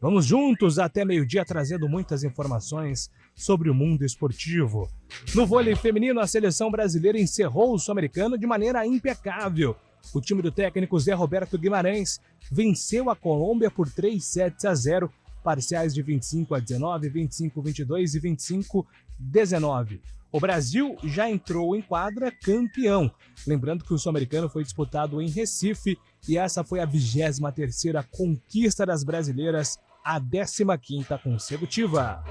Vamos juntos até meio-dia trazendo muitas informações sobre o mundo esportivo. No vôlei feminino, a seleção brasileira encerrou o Sul-Americano de maneira impecável. O time do técnico Zé Roberto Guimarães venceu a Colômbia por 3-0, parciais de 25-19, 25-22 e 25-19. O Brasil já entrou em quadra campeão. Lembrando que o Sul-Americano foi disputado em Recife e essa foi a 23ª conquista das brasileiras, a 15ª consecutiva.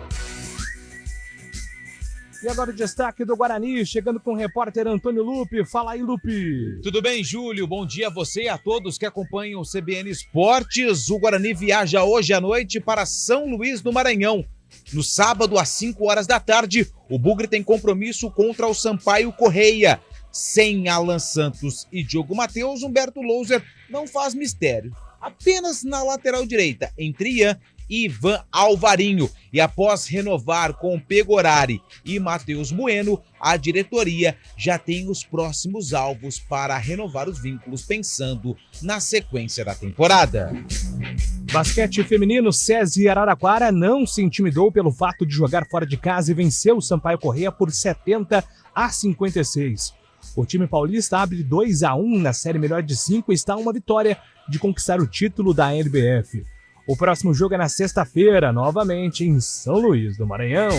E agora o destaque do Guarani, chegando com o repórter Antônio Lupe. Fala aí, Lupe. Tudo bem, Júlio? Bom dia a você e a todos que acompanham o CBN Esportes. O Guarani viaja hoje à noite para São Luís do Maranhão. No sábado, às 5 horas da tarde, o Bugre tem compromisso contra o Sampaio Correia. Sem Alan Santos e Diogo Matheus, Humberto Louser não faz mistério. Apenas na lateral direita, entre Ian e Ivan Alvarinho. E após renovar com Pegorari e Matheus Bueno, a diretoria já tem os próximos alvos para renovar os vínculos, pensando na sequência da temporada. Basquete feminino, SESI Araraquara não se intimidou pelo fato de jogar fora de casa e venceu o Sampaio Corrêa por 70-56. O time paulista abre 2-1 na série melhor de 5 e está a uma vitória de conquistar o título da NBF. O próximo jogo é na sexta-feira, novamente em São Luís do Maranhão.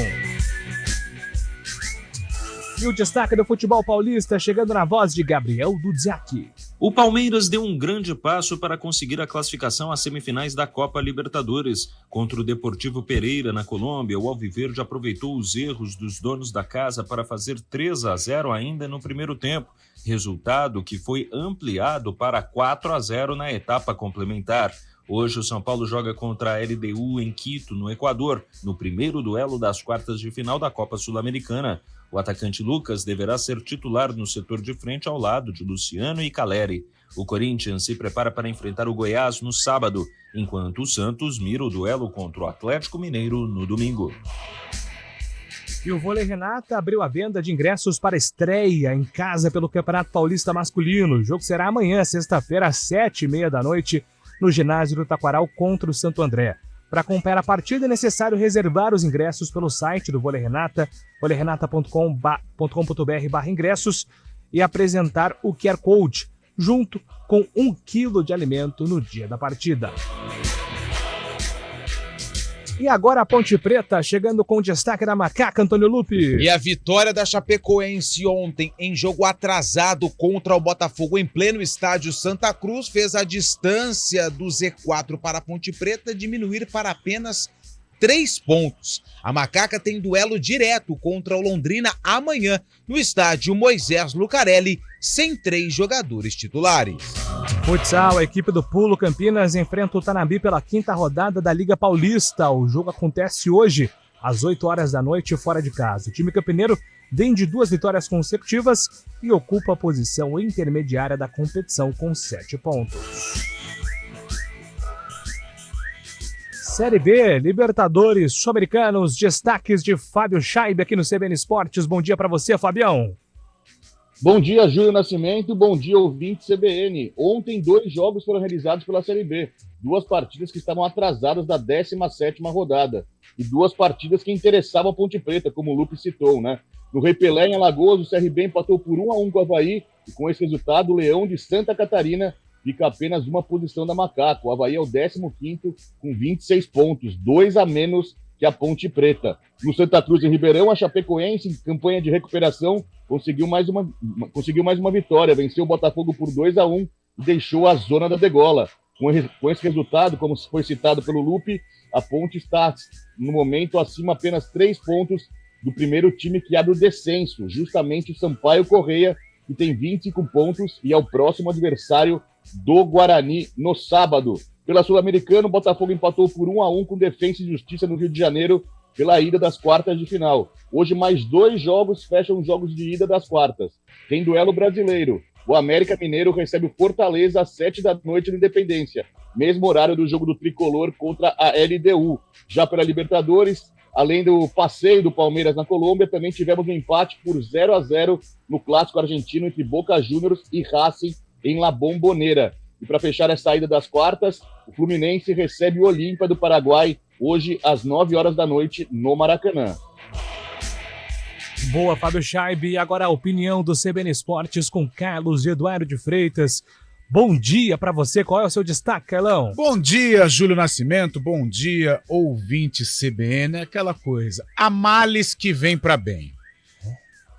E o destaque do futebol paulista chegando na voz de Gabriel Dudziak. O Palmeiras deu um grande passo para conseguir a classificação às semifinais da Copa Libertadores. Contra o Deportivo Pereira, na Colômbia, o Alviverde aproveitou os erros dos donos da casa para fazer 3-0 ainda no primeiro tempo. Resultado que foi ampliado para 4-0 na etapa complementar. Hoje o São Paulo joga contra a LDU em Quito, no Equador, no primeiro duelo das quartas de final da Copa Sul-Americana. O atacante Lucas deverá ser titular no setor de frente ao lado de Luciano e Caleri. O Corinthians se prepara para enfrentar o Goiás no sábado, enquanto o Santos mira o duelo contra o Atlético Mineiro no domingo. E o Vôlei Renata abriu a venda de ingressos para estreia em casa pelo Campeonato Paulista Masculino. O jogo será amanhã, sexta-feira, às 7h30 da noite, no ginásio do Taquaral contra o Santo André. Para acompanhar a partida é necessário reservar os ingressos pelo site do Vôlei Renata, voleirenata.com.br/ingressos e apresentar o QR Code, junto com 1 quilo de alimento no dia da partida. E agora a Ponte Preta, chegando com o destaque da Macaca, Antônio Lupe. E a vitória da Chapecoense ontem, em jogo atrasado contra o Botafogo em pleno estádio Santa Cruz, fez a distância do Z4 para a Ponte Preta diminuir para apenas 3 pontos. A Macaca tem duelo direto contra o Londrina amanhã, no estádio Moisés Lucarelli, sem 3 jogadores titulares. Futsal, a equipe do Pulo Campinas enfrenta o Tanabi pela 5ª rodada da Liga Paulista. O jogo acontece hoje, às 8 horas da noite, fora de casa. O time campineiro vem de 2 vitórias consecutivas e ocupa a posição intermediária da competição com 7 pontos. Série B, Libertadores, Sul-Americanos, destaques de Fábio Scheibe aqui no CBN Esportes. Bom dia para você, Fabião. Bom dia, Júlio Nascimento. Bom dia, ouvinte CBN. Ontem, 2 jogos foram realizados pela Série B. 2 partidas que estavam atrasadas da 17ª rodada. E 2 partidas que interessavam a Ponte Preta, como o Lupe citou, né? No Rei Pelé, em Alagoas, o CRB empatou por 1-1 com o Avaí. E com esse resultado, o Leão de Santa Catarina fica apenas uma posição da Macaca. O Avaí é o 15º com 26 pontos, 2 a menos que a Ponte Preta. No Santa Cruz, em Ribeirão, a Chapecoense, em campanha de recuperação, conseguiu mais uma vitória. Venceu o Botafogo por 2-1 e deixou a zona da degola. Com esse resultado, como foi citado pelo Lupe, a Ponte está, no momento, acima apenas 3 pontos do primeiro time que abre o descenso, justamente o Sampaio Corrêa, que tem 25 pontos e é o próximo adversário do Guarani no sábado. Pela Sul-Americana, o Botafogo empatou por 1-1 com Defensa e Justiça no Rio de Janeiro pela ida das quartas de final. Hoje mais 2 jogos fecham os jogos de ida das quartas. Tem duelo brasileiro. O América Mineiro recebe o Fortaleza às 7 da noite no Independência, mesmo horário do jogo do Tricolor contra a LDU. Já pela Libertadores, além do passeio do Palmeiras na Colômbia, também tivemos um empate por 0-0 no clássico argentino entre Boca Juniors e Racing em La Bombonera. E para fechar essa ida das quartas, o Fluminense recebe o Olímpia do Paraguai hoje às 9 horas da noite no Maracanã. Boa, Fábio Scheib. E agora a opinião do CBN Esportes com Carlos Eduardo de Freitas. Bom dia para você. Qual é o seu destaque, Carlão? Bom dia, Júlio Nascimento. Bom dia, ouvinte CBN. É aquela coisa, há males que vem para bem.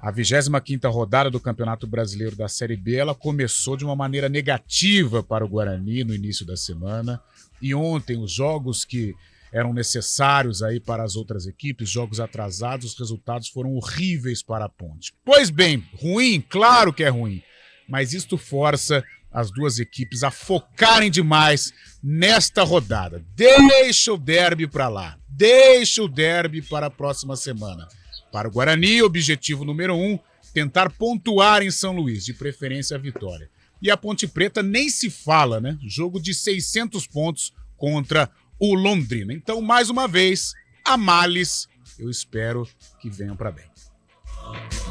A 25ª rodada do Campeonato Brasileiro da Série B, ela começou de uma maneira negativa para o Guarani no início da semana. E ontem, os jogos que eram necessários aí para as outras equipes, jogos atrasados, os resultados foram horríveis para a Ponte. Pois bem, ruim, claro que é ruim, mas isto força as duas equipes a focarem demais nesta rodada. Deixa o derby para lá, deixa o derby para a próxima semana. Para o Guarani, objetivo número 1, tentar pontuar em São Luís, de preferência a vitória. E a Ponte Preta nem se fala, né? Jogo de 600 pontos contra o Londrina. Então, mais uma vez, a males, eu espero que venham para bem.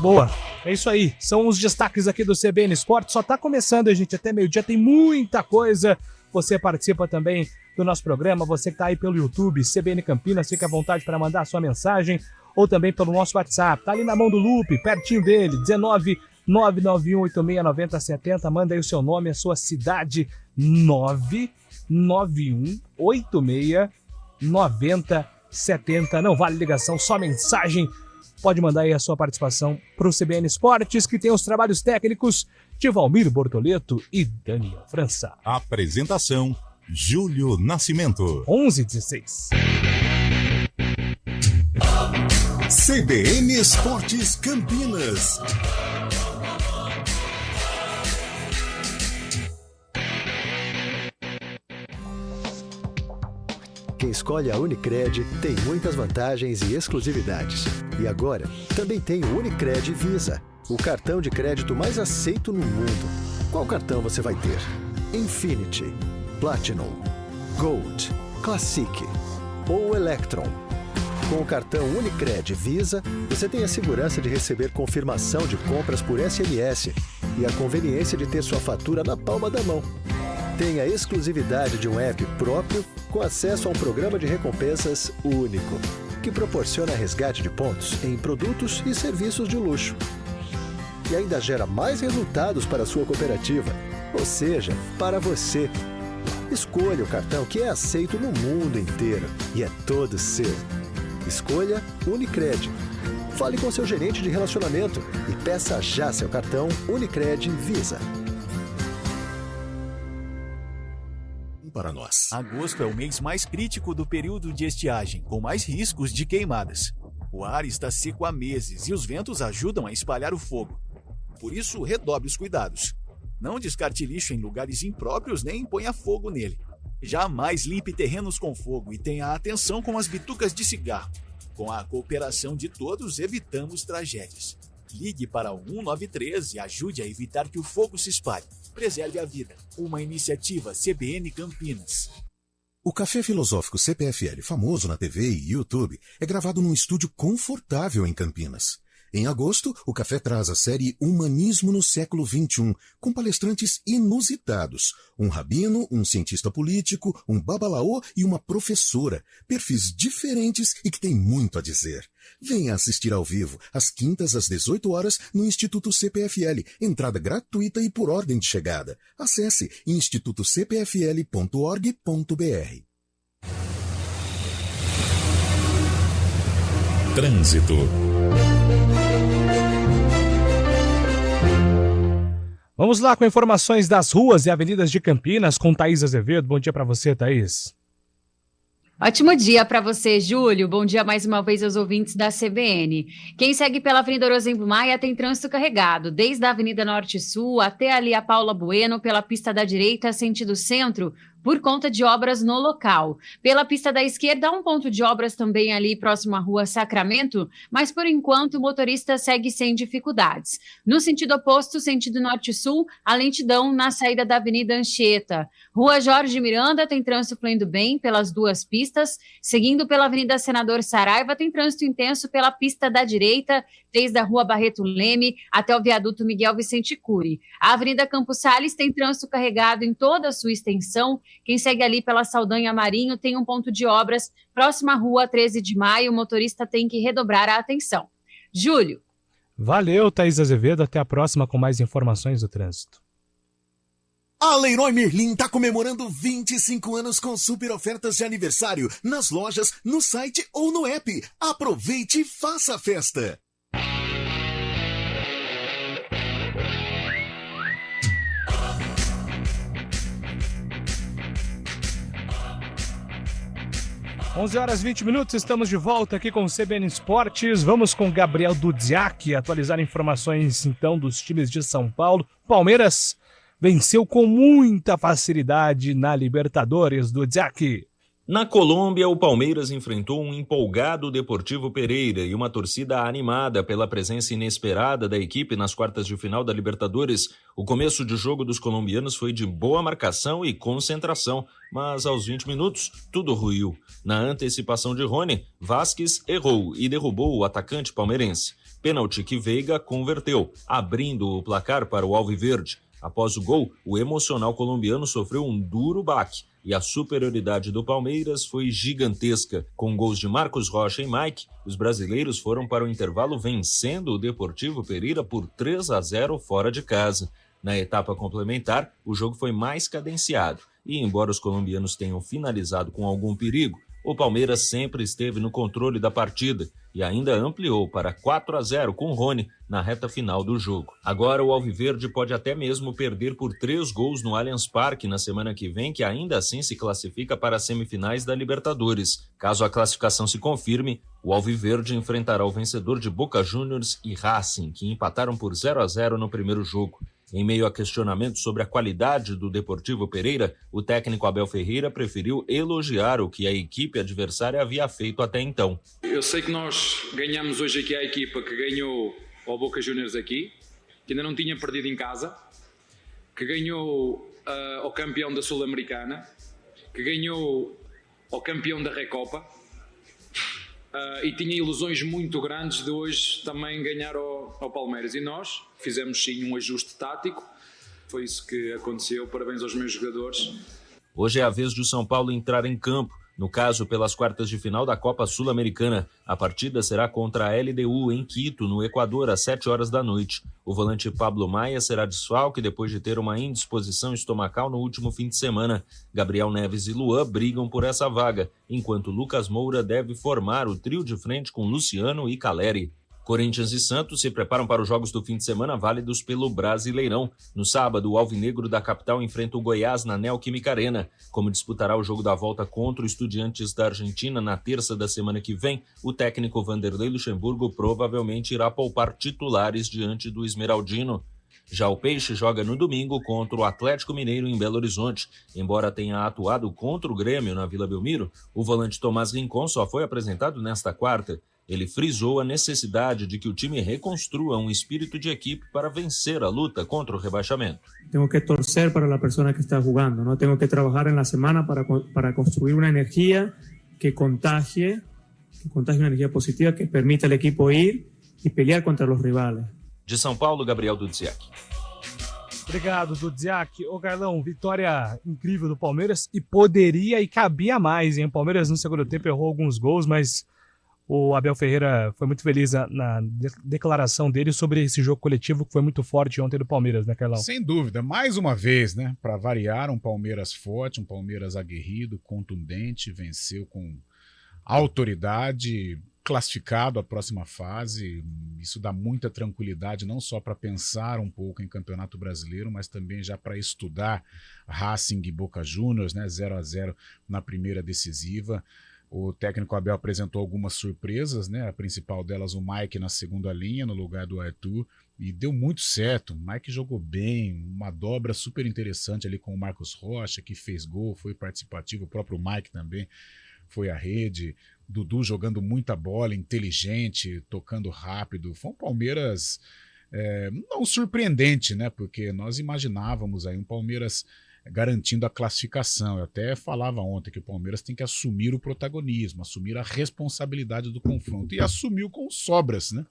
Boa, é isso aí. São os destaques aqui do CBN Esportes. Só tá começando, gente, até meio-dia tem muita coisa. Você participa também do nosso programa, você que tá aí pelo YouTube, CBN Campinas, fica à vontade para mandar a sua mensagem, ou também pelo nosso WhatsApp. Tá ali na mão do Lupe, pertinho dele, 19-991-86-9070. Manda aí o seu nome, a sua cidade, 991-86-9070. Não vale ligação, só mensagem. Pode mandar aí a sua participação pro CBN Esportes, que tem os trabalhos técnicos de Valmir Bortoleto e Daniel França. Apresentação, Júlio Nascimento. 11:16. CBN Esportes Campinas. Quem escolhe a Unicred tem muitas vantagens e exclusividades. E agora, também tem o Unicred Visa, o cartão de crédito mais aceito no mundo. Qual cartão você vai ter? Infinity, Platinum, Gold, Classic ou Electron? Com o cartão Unicred Visa, você tem a segurança de receber confirmação de compras por SMS e a conveniência de ter sua fatura na palma da mão. Tem a exclusividade de um app próprio com acesso a um programa de recompensas único, que proporciona resgate de pontos em produtos e serviços de luxo. E ainda gera mais resultados para a sua cooperativa, ou seja, para você. Escolha o cartão que é aceito no mundo inteiro e é todo seu. Escolha Unicred. Fale com seu gerente de relacionamento e peça já seu cartão Unicred Visa. Para nós. Agosto é o mês mais crítico do período de estiagem, com mais riscos de queimadas. O ar está seco há meses e os ventos ajudam a espalhar o fogo. Por isso, redobre os cuidados. Não descarte lixo em lugares impróprios nem ponha fogo nele. Jamais limpe terrenos com fogo e tenha atenção com as bitucas de cigarro. Com a cooperação de todos, evitamos tragédias. Ligue para o 193 e ajude a evitar que o fogo se espalhe. Preserve a vida. Uma iniciativa CBN Campinas. O Café Filosófico CPFL, famoso na TV e YouTube, é gravado num estúdio confortável em Campinas. Em agosto, o café traz a série Humanismo no Século XXI, com palestrantes inusitados. Um rabino, um cientista político, um babalaô e uma professora. Perfis diferentes e que têm muito a dizer. Venha assistir ao vivo, às quintas às 18 horas, no Instituto CPFL. Entrada gratuita e por ordem de chegada. Acesse institutocpfl.org.br. Trânsito. Vamos lá com informações das ruas e avenidas de Campinas com Thaís Azevedo. Bom dia para você, Thaís. Ótimo dia para você, Júlio. Bom dia mais uma vez aos ouvintes da CBN. Quem segue pela Avenida Orozimbo Maia tem trânsito carregado, desde a Avenida Norte-Sul até ali a Paula Bueno, pela pista da direita, sentido centro, por conta de obras no local. Pela pista da esquerda, há um ponto de obras também ali próximo à rua Sacramento, mas por enquanto o motorista segue sem dificuldades. No sentido oposto, sentido norte-sul, a lentidão na saída da Avenida Anchieta. Rua Jorge Miranda tem trânsito fluindo bem pelas duas pistas. Seguindo pela Avenida Senador Saraiva, tem trânsito intenso pela pista da direita, desde a Rua Barreto Leme até o viaduto Miguel Vicente Cury. A Avenida Campos Sales tem trânsito carregado em toda a sua extensão. Quem segue ali pela Saldanha Marinho tem um ponto de obras próxima à Rua 13 de Maio. O motorista tem que redobrar a atenção. Júlio. Valeu, Thaís Azevedo. Até a próxima com mais informações do trânsito. A Leroy Merlin está comemorando 25 anos com super ofertas de aniversário nas lojas, no site ou no app. Aproveite e faça a festa. (11h20), estamos de volta aqui com o CBN Esportes. Vamos com Gabriel Dudziak atualizar informações então dos times de São Paulo. Palmeiras venceu com muita facilidade na Libertadores. Dudziak. Na Colômbia, o Palmeiras enfrentou um empolgado Deportivo Pereira e uma torcida animada pela presença inesperada da equipe nas quartas de final da Libertadores. O começo de jogo dos colombianos foi de boa marcação e concentração, mas aos 20 minutos tudo ruiu. Na antecipação de Rony, Vázquez errou e derrubou o atacante palmeirense. Pênalti que Veiga converteu, abrindo o placar para o Alviverde. Após o gol, o emocional colombiano sofreu um duro baque e a superioridade do Palmeiras foi gigantesca. Com gols de Marcos Rocha e Mike, os brasileiros foram para o intervalo vencendo o Deportivo Pereira por 3-0 fora de casa. Na etapa complementar, o jogo foi mais cadenciado e, embora os colombianos tenham finalizado com algum perigo, o Palmeiras sempre esteve no controle da partida e ainda ampliou para 4-0 com Rony na reta final do jogo. Agora o Alviverde pode até mesmo perder por 3 gols no Allianz Parque na semana que vem, que ainda assim se classifica para as semifinais da Libertadores. Caso a classificação se confirme, o Alviverde enfrentará o vencedor de Boca Juniors e Racing, que empataram por 0-0 no primeiro jogo. Em meio a questionamentos sobre a qualidade do Deportivo Pereira, o técnico Abel Ferreira preferiu elogiar o que a equipe adversária havia feito até então. Eu sei que nós ganhamos hoje aqui a equipa que ganhou ao Boca Juniors aqui, que ainda não tinha perdido em casa, que ganhou ao campeão da Sul-Americana, que ganhou ao campeão da Recopa, e tinha ilusões muito grandes de hoje também ganhar ao Palmeiras. E nós fizemos sim um ajuste tático, foi isso que aconteceu. Parabéns aos meus jogadores. Hoje é a vez de o São Paulo entrar em campo, no caso pelas quartas de final da Copa Sul-Americana. A partida será contra a LDU em Quito, no Equador, às 7h da noite. O volante Pablo Maia será desfalque depois de ter uma indisposição estomacal no último fim de semana. Gabriel Neves e Luan brigam por essa vaga, enquanto Lucas Moura deve formar o trio de frente com Luciano e Caleri. Corinthians e Santos se preparam para os jogos do fim de semana válidos pelo Brasileirão. No sábado, o Alvinegro da capital enfrenta o Goiás na Neoquímica Arena. Como disputará o jogo da volta contra o Estudiantes da Argentina na terça da semana que vem, o técnico Vanderlei Luxemburgo provavelmente irá poupar titulares diante do Esmeraldino. Já o Peixe joga no domingo contra o Atlético Mineiro em Belo Horizonte. Embora tenha atuado contra o Grêmio na Vila Belmiro, o volante Tomás Rincon só foi apresentado nesta quarta. Ele frisou a necessidade de que o time reconstrua um espírito de equipe para vencer a luta contra o rebaixamento. Tengo que torcer para a pessoa que está jugando, ¿no? Tengo que trabalhar na semana para construir uma energia que contagie uma energia positiva que permita ao equipo ir e pelear contra os rivales. De São Paulo, Gabriel Dudziak. Obrigado, Dudziak. Ô, Carlão, vitória incrível do Palmeiras e poderia e cabia mais, hein? O Palmeiras no segundo tempo errou alguns gols, mas o Abel Ferreira foi muito feliz na declaração dele sobre esse jogo coletivo que foi muito forte ontem do Palmeiras, né, Carlão? Sem dúvida. Mais uma vez, né? Para variar, um Palmeiras forte, um Palmeiras aguerrido, contundente, venceu com autoridade, classificado à próxima fase. Isso dá muita tranquilidade, não só para pensar um pouco em Campeonato Brasileiro, mas também já para estudar Racing e Boca Juniors, né? 0-0 na primeira decisiva. O técnico Abel apresentou algumas surpresas, né? A principal delas, o Mike na segunda linha, no lugar do Arthur, e deu muito certo. O Mike jogou bem, uma dobra super interessante ali com o Marcos Rocha, que fez gol, foi participativo, o próprio Mike também foi à rede. Dudu jogando muita bola, inteligente, tocando rápido. Foi um Palmeiras não surpreendente, né? Porque nós imaginávamos aí um Palmeiras garantindo a classificação. Eu até falava ontem que o Palmeiras tem que assumir o protagonismo, assumir a responsabilidade do confronto, e assumiu com sobras, né?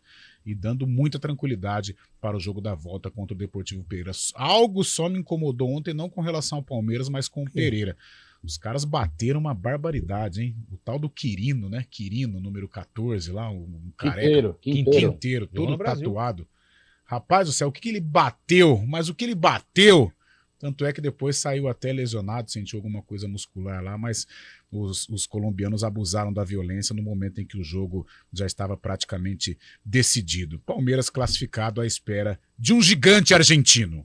E dando muita tranquilidade para o jogo da volta contra o Deportivo Pereira. Algo só me incomodou ontem, não com relação ao Palmeiras, mas com o Pereira. Os caras bateram uma barbaridade, hein? O tal do Quirino, né? Quirino, número 14 lá, um careca. Quinteiro, todo tatuado. Rapaz do céu, o que ele bateu? Mas o que ele bateu? Tanto é que depois saiu até lesionado, sentiu alguma coisa muscular lá, mas os colombianos abusaram da violência no momento em que o jogo já estava praticamente decidido. Palmeiras classificado à espera de um gigante argentino.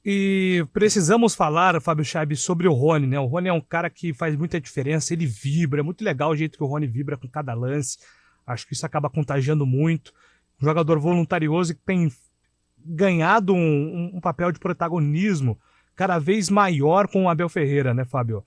E precisamos falar, Fábio Chaib, sobre o Rony, né? O Rony é um cara que faz muita diferença, ele vibra, é muito legal o jeito que o Rony vibra com cada lance. Acho que isso acaba contagiando muito. Um jogador voluntarioso que tem ganhado um papel de protagonismo cada vez maior com o Abel Ferreira, né, Fábio?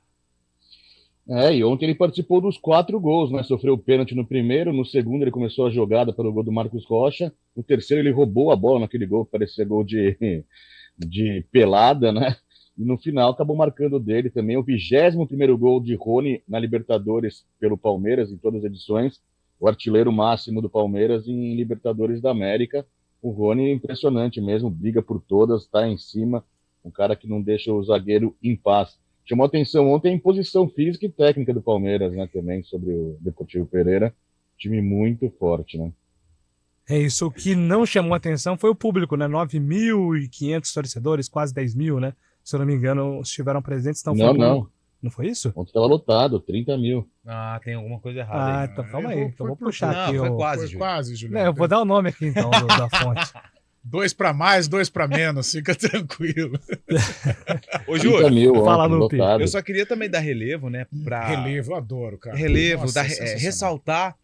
E ontem ele participou dos 4 gols, né? Sofreu o pênalti no primeiro, no segundo ele começou a jogada pelo gol do Marcos Rocha, no terceiro ele roubou a bola naquele gol que parecia gol de pelada, né? E no final acabou marcando dele também o 21º gol de Rony na Libertadores pelo Palmeiras em todas as edições, o artilheiro máximo do Palmeiras em Libertadores da América. O Rony é impressionante mesmo, briga por todas, está em cima, um cara que não deixa o zagueiro em paz. Chamou atenção ontem a imposição física e técnica do Palmeiras, né, também, sobre o Deportivo Pereira, time muito forte, né? É isso, o que não chamou atenção foi o público, né, 9.500 torcedores, quase 10 mil, né, se eu não me engano, estiveram presentes. Então não foi isso? Ontem estava lotado, 30 mil. Ah, tem alguma coisa errada aí. Então calma aí, eu vou puxar não, aqui. Foi quase, Foi quase, Juliano. Eu vou dar o nome aqui, então, da fonte. 2 para mais, 2 para menos, fica tranquilo. Ô, Júlio, fala no Pi. Eu só queria também dar relevo, né? Relevo, eu adoro, cara. Relevo, ressaltar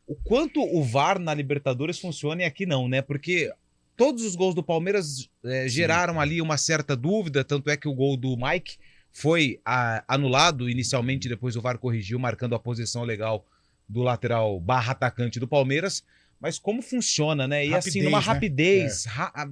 o quanto o VAR na Libertadores funciona e aqui não, né? Porque todos os gols do Palmeiras geraram ali uma certa dúvida, tanto é que o gol do Mike foi anulado inicialmente, depois o VAR corrigiu, marcando a posição legal do lateral / atacante do Palmeiras. Mas como funciona, né? E assim, numa rapidez, né?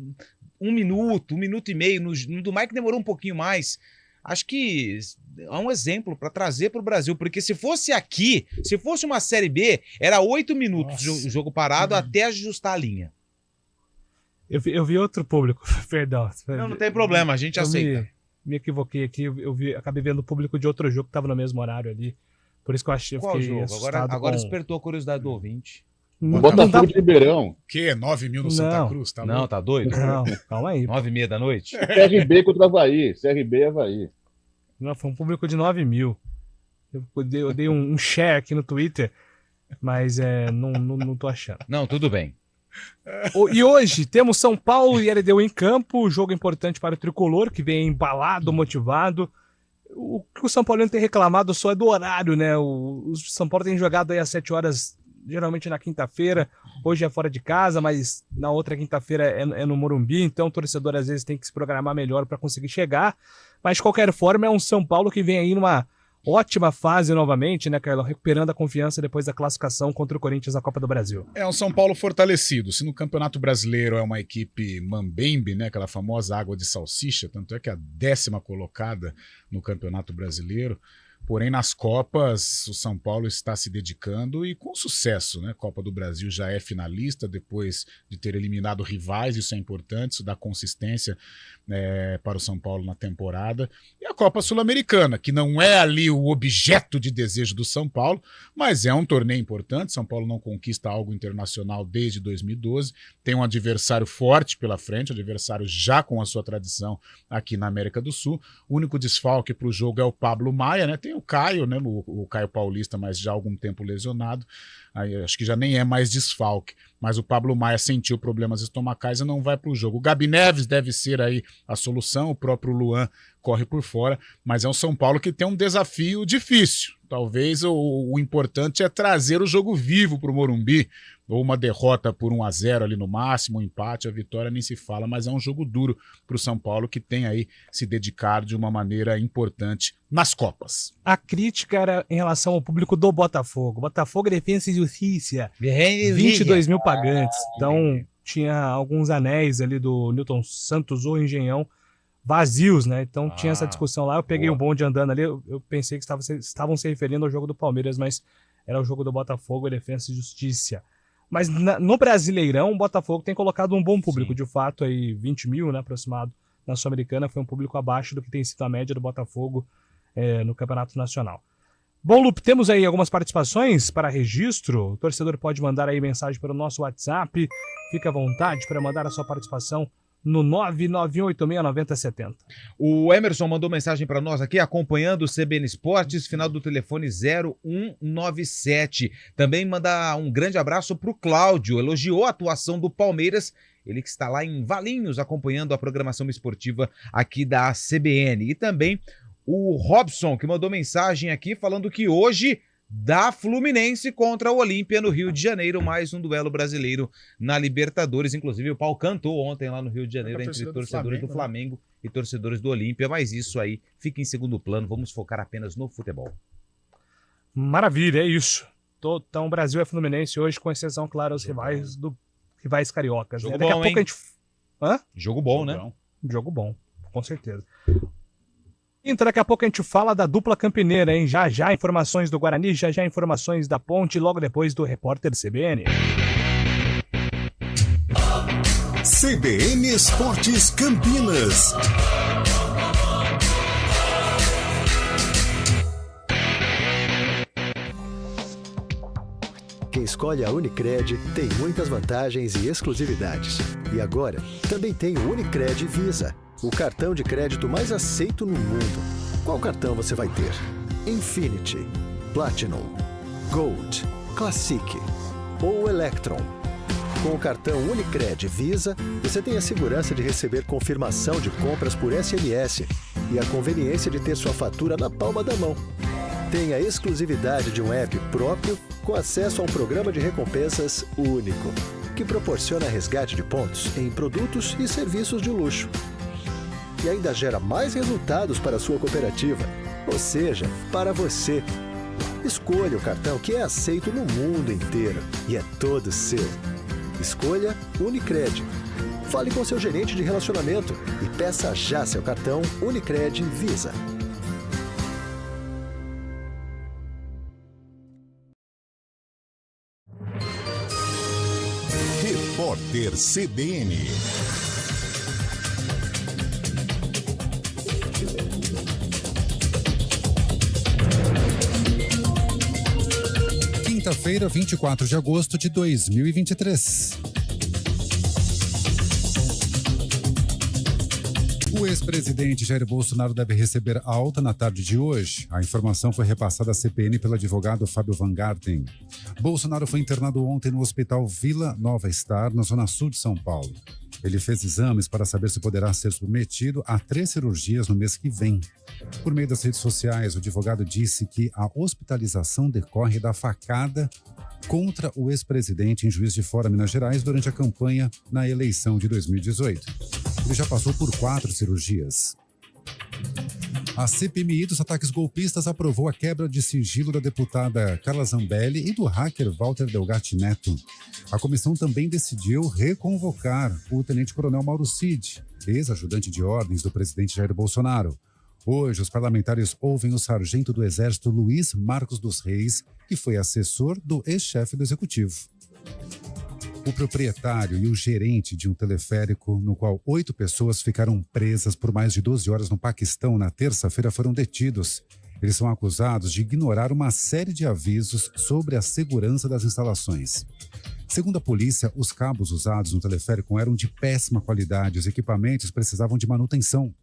1 minuto, 1 minuto e meio, no do Mike demorou um pouquinho mais. Acho que é um exemplo para trazer para o Brasil, porque se fosse aqui, se fosse uma Série B, era 8 minutos o jogo parado até ajustar a linha. Eu vi outro público, perdão. Não tem problema, a gente aceita. Me equivoquei aqui, acabei vendo o público de outro jogo que estava no mesmo horário ali. Por isso que eu achei. Qual jogo? Agora despertou a curiosidade do ouvinte. Botafogo de Ribeirão. Que? 9 mil no Santa Cruz? Tá não, tá doido? Não, calma aí. 9h30 da noite? CRB contra o Avaí. CRB e Avaí. Não, foi um público de 9 mil. Eu dei um share aqui no Twitter, mas não tô achando. Não, tudo bem. E hoje temos São Paulo e LDU em campo, jogo importante para o Tricolor, que vem embalado, motivado. O que o São Paulo tem reclamado só é do horário, né? O São Paulo tem jogado aí às 7 horas, geralmente na quinta-feira. Hoje é fora de casa, mas na outra quinta-feira é no Morumbi, então o torcedor às vezes tem que se programar melhor para conseguir chegar. Mas de qualquer forma é um São Paulo que vem aí numa ótima fase novamente, né, Carlão? Recuperando a confiança depois da classificação contra o Corinthians na Copa do Brasil. É um São Paulo fortalecido. Se no Campeonato Brasileiro é uma equipe mambembe, né, aquela famosa água de salsicha, tanto é que é a 10ª colocada no Campeonato Brasileiro. Porém, nas Copas, o São Paulo está se dedicando e com sucesso, né? Copa do Brasil já é finalista depois de ter eliminado rivais, isso é importante, isso dá consistência para o São Paulo na temporada. E a Copa Sul-Americana, que não é ali o objeto de desejo do São Paulo, mas é um torneio importante. São Paulo não conquista algo internacional desde 2012, tem um adversário forte pela frente, adversário já com a sua tradição aqui na América do Sul. O único desfalque para o jogo é o Pablo Maia, né? Tem o Caio, né? O Caio Paulista, mas já há algum tempo lesionado. Aí, acho que já nem é mais desfalque. Mas o Pablo Maia sentiu problemas estomacais e não vai para o jogo. O Gabi Neves deve ser aí a solução. O próprio Luan corre por fora, mas é um São Paulo que tem um desafio difícil. Talvez o importante é trazer o jogo vivo para o Morumbi, ou uma derrota por 1-0 ali no máximo, um empate, a vitória nem se fala, mas é um jogo duro para o São Paulo que tem aí se dedicado de uma maneira importante nas Copas. A crítica era em relação ao público do Botafogo. Botafogo, Defensa e Justiça, 22 mil pagantes. Então tinha alguns anéis ali do Newton Santos ou Engenhão vazios, né? Então tinha essa discussão lá. Eu peguei um bonde andando ali, eu pensei que estavam se referindo ao jogo do Palmeiras, mas era o jogo do Botafogo, Defensa e Justiça. Mas no Brasileirão, o Botafogo tem colocado um bom público, de fato, aí 20 mil, né, aproximado. Na Sul-Americana foi um público abaixo do que tem sido a média do Botafogo no Campeonato Nacional. Bom, Lupe, temos aí algumas participações para registro. O torcedor pode mandar aí mensagem para o nosso WhatsApp. Fica à vontade para mandar a sua participação no 991869070. O Emerson mandou mensagem para nós aqui, acompanhando o CBN Esportes, final do telefone 0197. Também manda um grande abraço para o Cláudio, elogiou a atuação do Palmeiras, ele que está lá em Valinhos, acompanhando a programação esportiva aqui da CBN. E também o Robson, que mandou mensagem aqui, falando que hoje da Fluminense contra o Olímpia no Rio de Janeiro, mais um duelo brasileiro na Libertadores. Inclusive o pau cantou ontem lá no Rio de Janeiro entre torcedores do Flamengo e torcedores do Olímpia, mas isso aí fica em segundo plano, vamos focar apenas no futebol. Maravilha, é isso. Então o Brasil é Fluminense hoje, com exceção, claro, aos rivais cariocas. Jogo Daqui bom, a pouco a gente... Jogo bom, né? Jogo bom, com certeza. Então, daqui a pouco a gente fala da dupla campineira, hein? Já informações do Guarani, já informações da Ponte, logo depois do repórter CBN. CBN Esportes Campinas. Quem escolhe a Unicred tem muitas vantagens e exclusividades. E agora, também tem o Unicred Visa, o cartão de crédito mais aceito no mundo. Qual cartão você vai ter? Infinity, Platinum, Gold, Classic ou Electron? Com o cartão Unicred Visa, você tem a segurança de receber confirmação de compras por SMS e a conveniência de ter sua fatura na palma da mão. Tem a exclusividade de um app próprio com acesso a um programa de recompensas único, que proporciona resgate de pontos em produtos e serviços de luxo. E ainda gera mais resultados para a sua cooperativa, ou seja, para você. Escolha o cartão que é aceito no mundo inteiro e é todo seu. Escolha Unicred. Fale com seu gerente de relacionamento e peça já seu cartão Unicred Visa. Repórter CBN. Quinta-feira, 24 de agosto de 2023. O ex-presidente Jair Bolsonaro deve receber alta na tarde de hoje. A informação foi repassada à CPN pelo advogado Fábio Van Garten. Bolsonaro foi internado ontem no Hospital Vila Nova Star, na zona sul de São Paulo. Ele fez exames para saber se poderá ser submetido a 3 cirurgias no mês que vem. Por meio das redes sociais, o advogado disse que a hospitalização decorre da facada contra o ex-presidente em Juiz de Fora, Minas Gerais, durante a campanha na eleição de 2018. Ele já passou por 4 cirurgias. A CPMI dos ataques golpistas aprovou a quebra de sigilo da deputada Carla Zambelli e do hacker Walter Delgatti Neto. A comissão também decidiu reconvocar o tenente-coronel Mauro Cid, ex-ajudante de ordens do presidente Jair Bolsonaro. Hoje, os parlamentares ouvem o sargento do Exército Luiz Marcos dos Reis, que foi assessor do ex-chefe do Executivo. O proprietário e o gerente de um teleférico no qual 8 pessoas ficaram presas por mais de 12 horas no Paquistão na terça-feira foram detidos. Eles são acusados de ignorar uma série de avisos sobre a segurança das instalações. Segundo a polícia, os cabos usados no teleférico eram de péssima qualidade e os equipamentos precisavam de manutenção.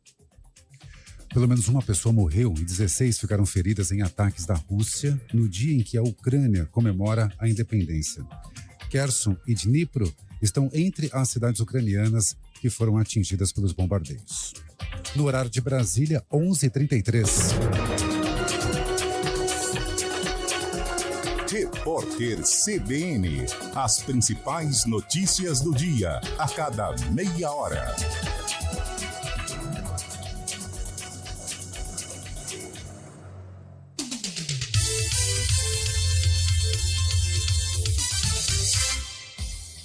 Pelo menos uma pessoa morreu e 16 ficaram feridas em ataques da Rússia no dia em que a Ucrânia comemora a independência. Kherson e Dnipro estão entre as cidades ucranianas que foram atingidas pelos bombardeios. No horário de Brasília, 11h33. Repórter CBN. As principais notícias do dia, a cada meia hora.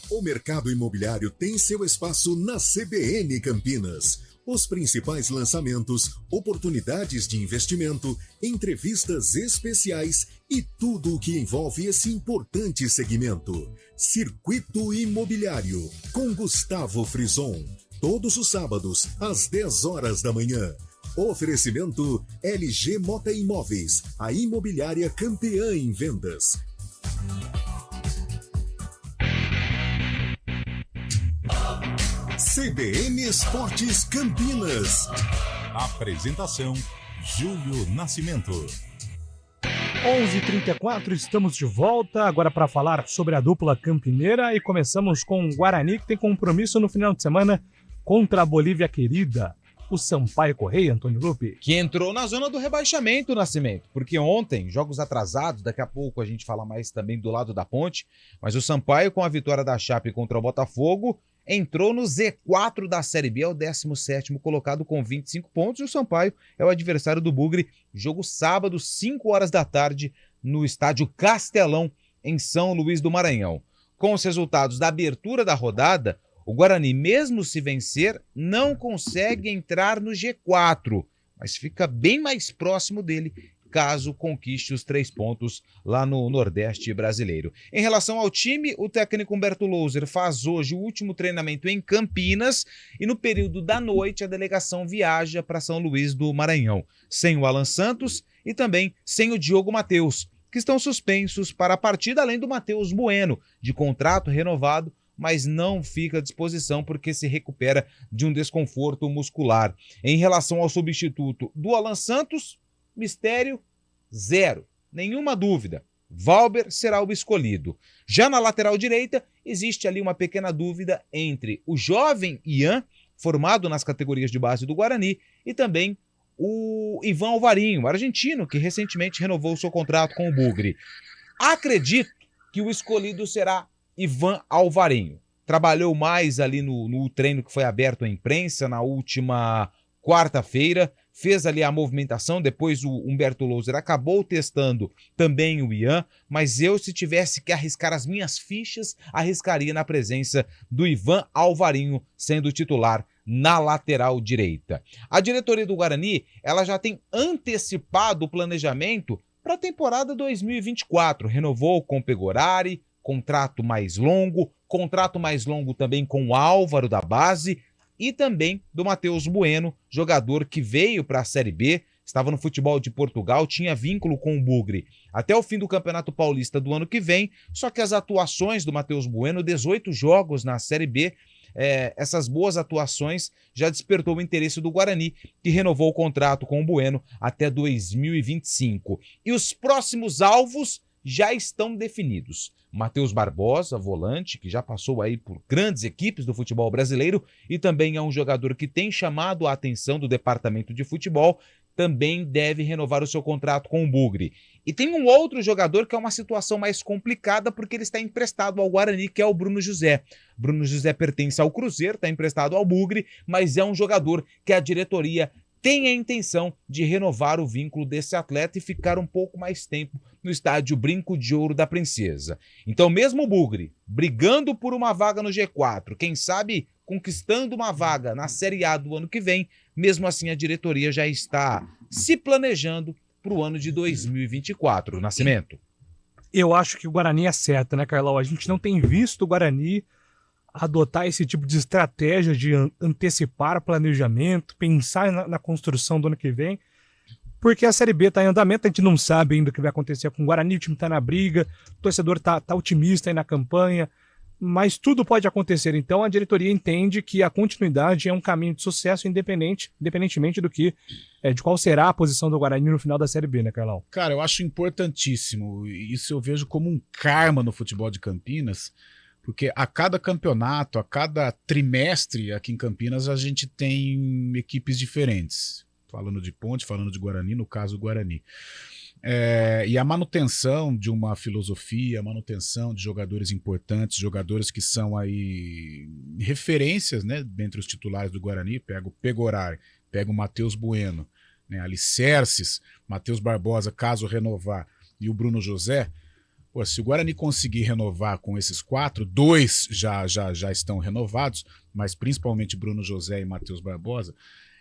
O mercado imobiliário tem seu espaço na CBN Campinas. Os principais lançamentos, oportunidades de investimento, entrevistas especiais e tudo o que envolve esse importante segmento. Circuito Imobiliário, com Gustavo Frison. Todos os sábados, às 10 horas da manhã. Oferecimento LG Mota Imóveis, a imobiliária campeã em vendas. CBN Esportes Campinas. Apresentação: Júlio Nascimento. 11h34, estamos de volta agora para falar sobre a dupla campineira e começamos com o Guarani, que tem compromisso no final de semana contra a Bolívia querida. O Sampaio Correia, Antônio Lupe. Que entrou na zona do rebaixamento, Nascimento, porque ontem, jogos atrasados, daqui a pouco a gente fala mais também do lado da ponte, mas o Sampaio, com a vitória da Chape contra o Botafogo, entrou no Z4 da Série B, é o 17º colocado com 25 pontos, e o Sampaio é o adversário do Bugre. Jogo sábado, 5 horas da tarde, no estádio Castelão, em São Luís do Maranhão. Com os resultados da abertura da rodada, o Guarani, mesmo se vencer, não consegue entrar no G4, mas fica bem mais próximo dele, caso conquiste os 3 pontos lá no Nordeste brasileiro. Em relação ao time, o técnico Humberto Louser faz hoje o último treinamento em Campinas e no período da noite a delegação viaja para São Luís do Maranhão, sem o Alan Santos e também sem o Diogo Matheus, que estão suspensos para a partida, além do Matheus Bueno, de contrato renovado, mas não fica à disposição porque se recupera de um desconforto muscular. Em relação ao substituto do Alan Santos, mistério zero, nenhuma dúvida. Valber será o escolhido. Já na lateral direita, existe ali uma pequena dúvida entre o jovem Ian, formado nas categorias de base do Guarani, e também o Ivan Alvarinho, argentino, que recentemente renovou seu contrato com o Bugre. Acredito que o escolhido será Ivan Alvarinho. Trabalhou mais ali no treino que foi aberto à imprensa na última quarta-feira, fez ali a movimentação, depois o Humberto Louser acabou testando também o Ian, mas eu, se tivesse que arriscar as minhas fichas, arriscaria na presença do Ivan Alvarinho sendo titular na lateral direita. A diretoria do Guarani, ela já tem antecipado o planejamento para a temporada 2024, renovou com o Pegorari, contrato mais longo também com o Álvaro da base e também do Matheus Bueno, jogador que veio para a Série B, estava no futebol de Portugal, tinha vínculo com o Bugre até o fim do Campeonato Paulista do ano que vem, só que as atuações do Matheus Bueno, 18 jogos na Série B, essas boas atuações já despertou o interesse do Guarani, que renovou o contrato com o Bueno até 2025. E os próximos alvos já estão definidos. Matheus Barbosa, volante, que já passou aí por grandes equipes do futebol brasileiro e também é um jogador que tem chamado a atenção do departamento de futebol, também deve renovar o seu contrato com o Bugre. E tem um outro jogador que é uma situação mais complicada porque ele está emprestado ao Guarani, que é o Bruno José. Bruno José pertence ao Cruzeiro, está emprestado ao Bugre, mas é um jogador que a diretoria tem a intenção de renovar o vínculo desse atleta e ficar um pouco mais tempo no estádio Brinco de Ouro da Princesa. Então, mesmo o Bugre brigando por uma vaga no G4, quem sabe conquistando uma vaga na Série A do ano que vem, mesmo assim a diretoria já está se planejando para o ano de 2024. Nascimento. Eu acho que o Guarani acerta, né, Carlão? A gente não tem visto o Guarani adotar esse tipo de estratégia de antecipar planejamento, pensar na construção do ano que vem, porque a Série B está em andamento, a gente não sabe ainda o que vai acontecer com o Guarani, o time está na briga, o torcedor tá otimista aí na campanha, mas tudo pode acontecer. Então a diretoria entende que a continuidade é um caminho de sucesso independentemente do que de qual será a posição do Guarani no final da Série B, né, Carlão? Cara, eu acho importantíssimo, isso eu vejo como um karma no futebol de Campinas, Porque a cada campeonato, a cada trimestre aqui em Campinas, a gente tem equipes diferentes. Falando de Ponte, falando de Guarani, no caso o Guarani. E a manutenção de uma filosofia, a manutenção de jogadores importantes, jogadores que são aí referências, né, entre os titulares do Guarani, pega o Pegorari, pega o Matheus Bueno, né, alicerces, Matheus Barbosa, caso renovar, e o Bruno José. Pô, se o Guarani conseguir renovar com esses 4, 2 já estão renovados, mas principalmente Bruno José e Matheus Barbosa,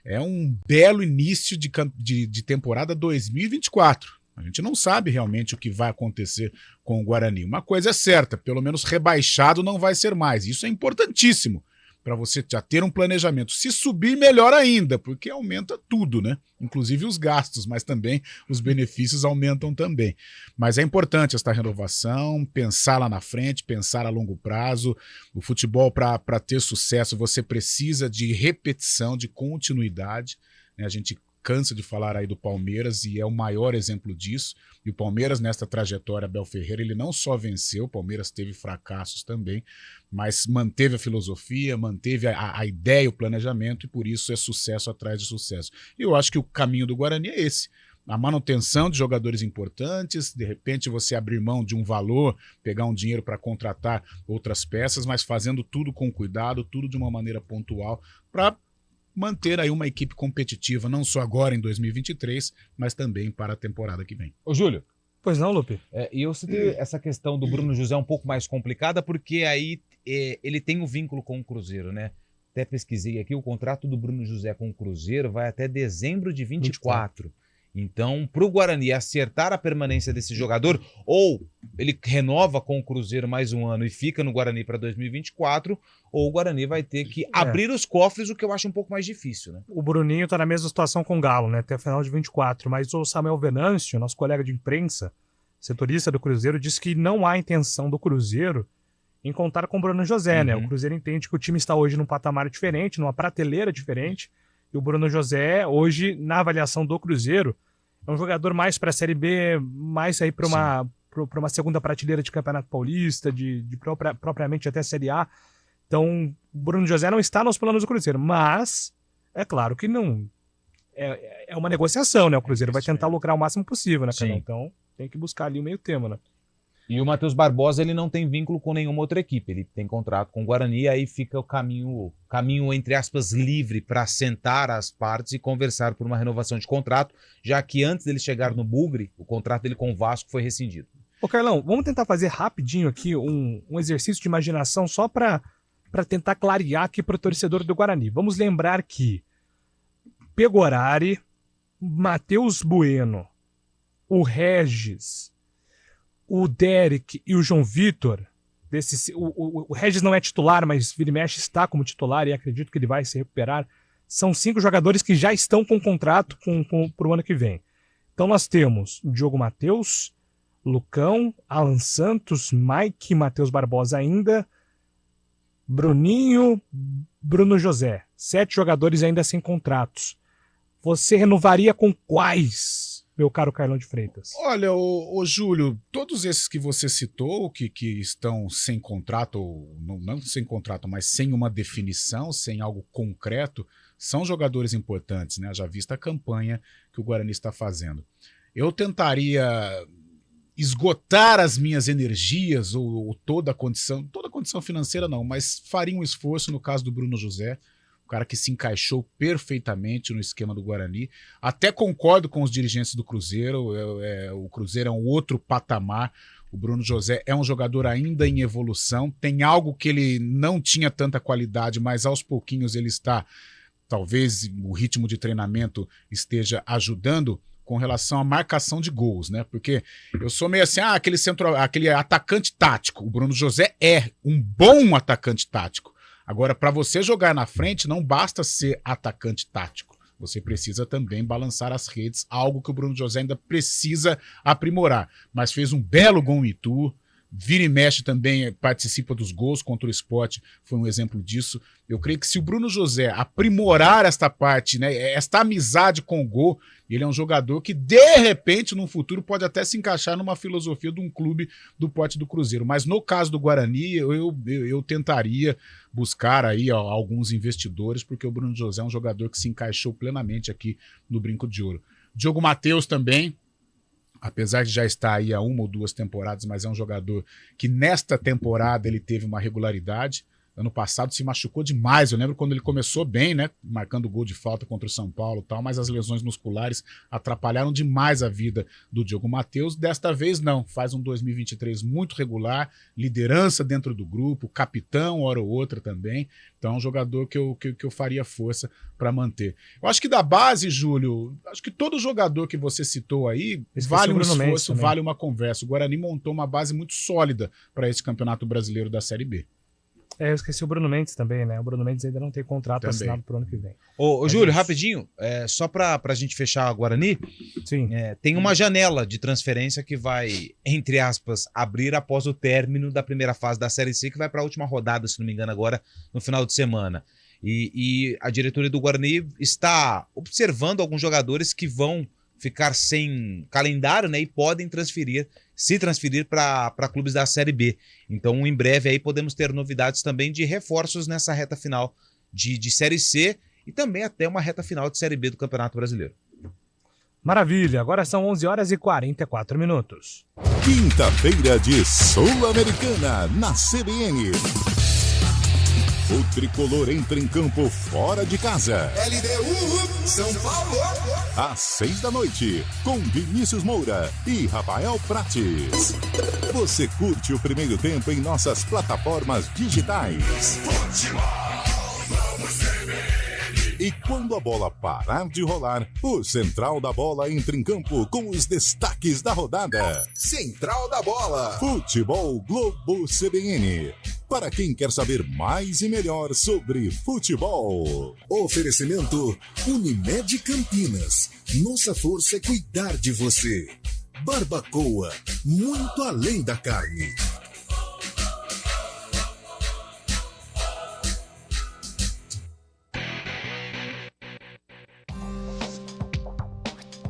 é um belo início de temporada 2024. A gente não sabe realmente o que vai acontecer com o Guarani. Uma coisa é certa, pelo menos rebaixado não vai ser mais. Isso é importantíssimo para você já ter um planejamento. Se subir, melhor ainda, porque aumenta tudo, né? Inclusive os gastos, mas também os benefícios aumentam também. Mas é importante esta renovação, pensar lá na frente, pensar a longo prazo. O futebol, para ter sucesso, você precisa de repetição, de continuidade, né? A gente cansa de falar aí do Palmeiras e é o maior exemplo disso. E o Palmeiras, nesta trajetória, Abel Ferreira, ele não só venceu, o Palmeiras teve fracassos também, mas manteve a filosofia, manteve a ideia, o planejamento, e por isso é sucesso atrás de sucesso. E eu acho que o caminho do Guarani é esse. A manutenção de jogadores importantes, de repente você abrir mão de um valor, pegar um dinheiro para contratar outras peças, mas fazendo tudo com cuidado, tudo de uma maneira pontual, para manter aí uma equipe competitiva, não só agora em 2023, mas também para a temporada que vem. Ô, Júlio. Pois não, Lupe? E eu citei essa questão do Bruno José um pouco mais complicada, porque aí ele tem um vínculo com o Cruzeiro, né? Até pesquisei aqui, o contrato do Bruno José com o Cruzeiro vai até dezembro de 24. Então, para o Guarani acertar a permanência desse jogador, ou ele renova com o Cruzeiro mais um ano e fica no Guarani para 2024, ou o Guarani vai ter que abrir os cofres, o que eu acho um pouco mais difícil, né? O Bruninho está na mesma situação com o Galo, né? Até o final de 24, mas o Samuel Venâncio, nosso colega de imprensa, setorista do Cruzeiro, disse que não há intenção do Cruzeiro em contar com o Bruno José, né? O Cruzeiro entende que o time está hoje num patamar diferente, numa prateleira diferente, e o Bruno José, hoje, na avaliação do Cruzeiro, é um jogador mais para a Série B, mais aí para uma segunda prateleira de Campeonato Paulista, propriamente até a Série A. Então, o Bruno José não está nos planos do Cruzeiro, mas é claro que não é uma negociação, né? O Cruzeiro vai tentar lucrar o máximo possível, né, cara? Então, tem que buscar ali o meio termo, né? E o Matheus Barbosa, ele não tem vínculo com nenhuma outra equipe, ele tem contrato com o Guarani, aí fica o caminho entre aspas, livre para sentar as partes e conversar por uma renovação de contrato, já que antes dele chegar no Bugre, o contrato dele com o Vasco foi rescindido. Ô Carlão, vamos tentar fazer rapidinho aqui um exercício de imaginação só para tentar clarear aqui para o torcedor do Guarani. Vamos lembrar que Pegorari, Matheus Bueno, o Regis, o Derek e o João Vitor, o Regis não é titular, mas vira e mexe está como titular e acredito que ele vai se recuperar. São 5 jogadores que já estão com contrato para o ano que vem. Então nós temos Diogo Matheus, Lucão, Alan Santos, Mike, Matheus Barbosa ainda, Bruninho, Bruno José. 7 jogadores ainda sem contratos. Você renovaria com quais, meu caro Carlão de Freitas? Olha, ô Júlio, todos esses que você citou, que estão sem contrato, ou não sem contrato, mas sem uma definição, sem algo concreto, são jogadores importantes, né? Já vista a campanha que o Guarani está fazendo. Eu tentaria esgotar as minhas energias, ou toda a condição financeira não, mas faria um esforço no caso do Bruno José, o cara que se encaixou perfeitamente no esquema do Guarani. Até concordo com os dirigentes do Cruzeiro, o Cruzeiro é um outro patamar. O Bruno José é um jogador ainda em evolução, tem algo que ele não tinha tanta qualidade, mas aos pouquinhos ele está, talvez o ritmo de treinamento esteja ajudando com relação à marcação de gols, né? Porque eu sou meio assim, aquele atacante tático. O Bruno José é um bom atacante tático. Agora, para você jogar na frente, não basta ser atacante tático. Você precisa também balançar as redes, algo que o Bruno José ainda precisa aprimorar. Mas fez um belo gol em Itu, vira e mexe também, participa dos gols contra o Sport, foi um exemplo disso. Eu creio que se o Bruno José aprimorar esta parte, né, esta amizade com o gol, ele é um jogador que, de repente, no futuro, pode até se encaixar numa filosofia de um clube do porte do Cruzeiro. Mas no caso do Guarani, eu tentaria buscar aí alguns investidores, porque o Bruno José é um jogador que se encaixou plenamente aqui no Brinco de Ouro. Diogo Matheus também, apesar de já estar aí há 1 ou 2 temporadas, mas é um jogador que nesta temporada ele teve uma regularidade. Ano passado se machucou demais, eu lembro quando ele começou bem, né, marcando gol de falta contra o São Paulo e tal, mas as lesões musculares atrapalharam demais a vida do Diogo Matheus. Desta vez não, faz um 2023 muito regular, liderança dentro do grupo, capitão hora ou outra também, então é um jogador que eu faria força para manter. Eu acho que da base, Júlio, acho que todo jogador que você citou aí vale um esforço, vale uma conversa. O Guarani montou uma base muito sólida para esse Campeonato Brasileiro da Série B. Eu esqueci o Bruno Mendes também, né? O Bruno Mendes ainda não tem contrato assinado pro ano que vem. Ô Júlio, rapidinho, só pra gente fechar a Guarani, sim. Tem uma janela de transferência que vai, entre aspas, abrir após o término da primeira fase da Série C, que vai para a última rodada, se não me engano, agora no final de semana. E a diretoria do Guarani está observando alguns jogadores que vão ficar sem calendário, né, e podem se transferir para clubes da Série B. Então, em breve aí podemos ter novidades também de reforços nessa reta final de Série C e também até uma reta final de Série B do Campeonato Brasileiro. Maravilha, agora são 11h44. Quinta-feira de Sul-Americana na CBN. O tricolor entra em campo fora de casa. LDU, São Paulo. Às 6 da noite, com Vinícius Moura e Rafael Prates. Você curte o primeiro tempo em nossas plataformas digitais. E quando a bola parar de rolar, o Central da Bola entra em campo com os destaques da rodada. Central da Bola. Futebol Globo CBN. Para quem quer saber mais e melhor sobre futebol. Oferecimento Unimed Campinas. Nossa força é cuidar de você. Barbacoa, muito além da carne.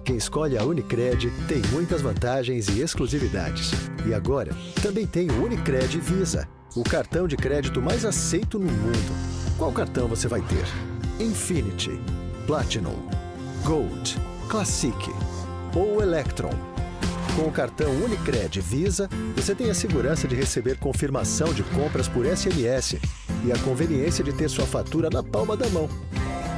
Quem escolhe a Unicred tem muitas vantagens e exclusividades. E agora, também tem o Unicred Visa, o cartão de crédito mais aceito no mundo. Qual cartão você vai ter? Infinity, Platinum, Gold, Classic ou Electron? Com o cartão Unicred Visa, você tem a segurança de receber confirmação de compras por SMS e a conveniência de ter sua fatura na palma da mão.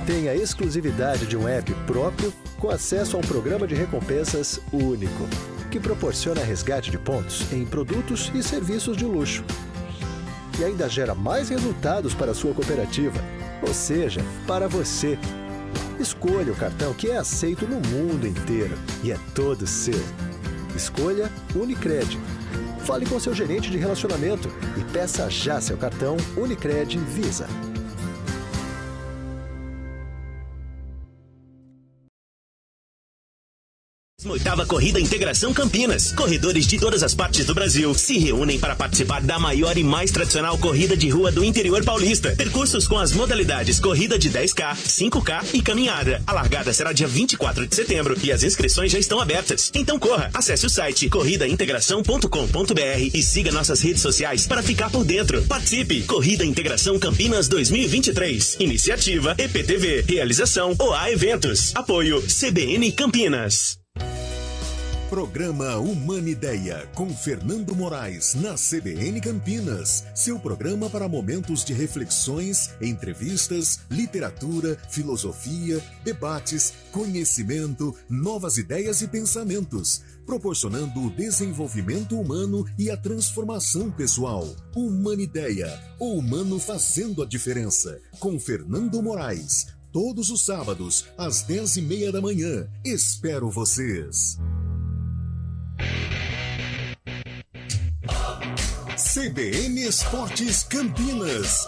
Tem a exclusividade de um app próprio com acesso a um programa de recompensas único, que proporciona resgate de pontos em produtos e serviços de luxo. E ainda gera mais resultados para a sua cooperativa, ou seja, para você. Escolha o cartão que é aceito no mundo inteiro e é todo seu. Escolha Unicred. Fale com seu gerente de relacionamento e peça já seu cartão Unicred Visa. 8ª Corrida Integração Campinas. Corredores de todas as partes do Brasil se reúnem para participar da maior e mais tradicional corrida de rua do interior paulista. Percursos com as modalidades corrida de 10K, 5K e caminhada. A largada será dia 24 de setembro e as inscrições já estão abertas. Então corra, acesse o site corridaintegração.com.br e siga nossas redes sociais para ficar por dentro. Participe! Corrida Integração Campinas 2023. Iniciativa EPTV. Realização OA Eventos. Apoio CBN Campinas. Programa Humanideia, com Fernando Moraes, na CBN Campinas. Seu programa para momentos de reflexões, entrevistas, literatura, filosofia, debates, conhecimento, novas ideias e pensamentos, proporcionando o desenvolvimento humano e a transformação pessoal. Humanideia, o humano fazendo a diferença, com Fernando Moraes. Todos os sábados, às 10h30 da manhã. Espero vocês. CBN Esportes Campinas.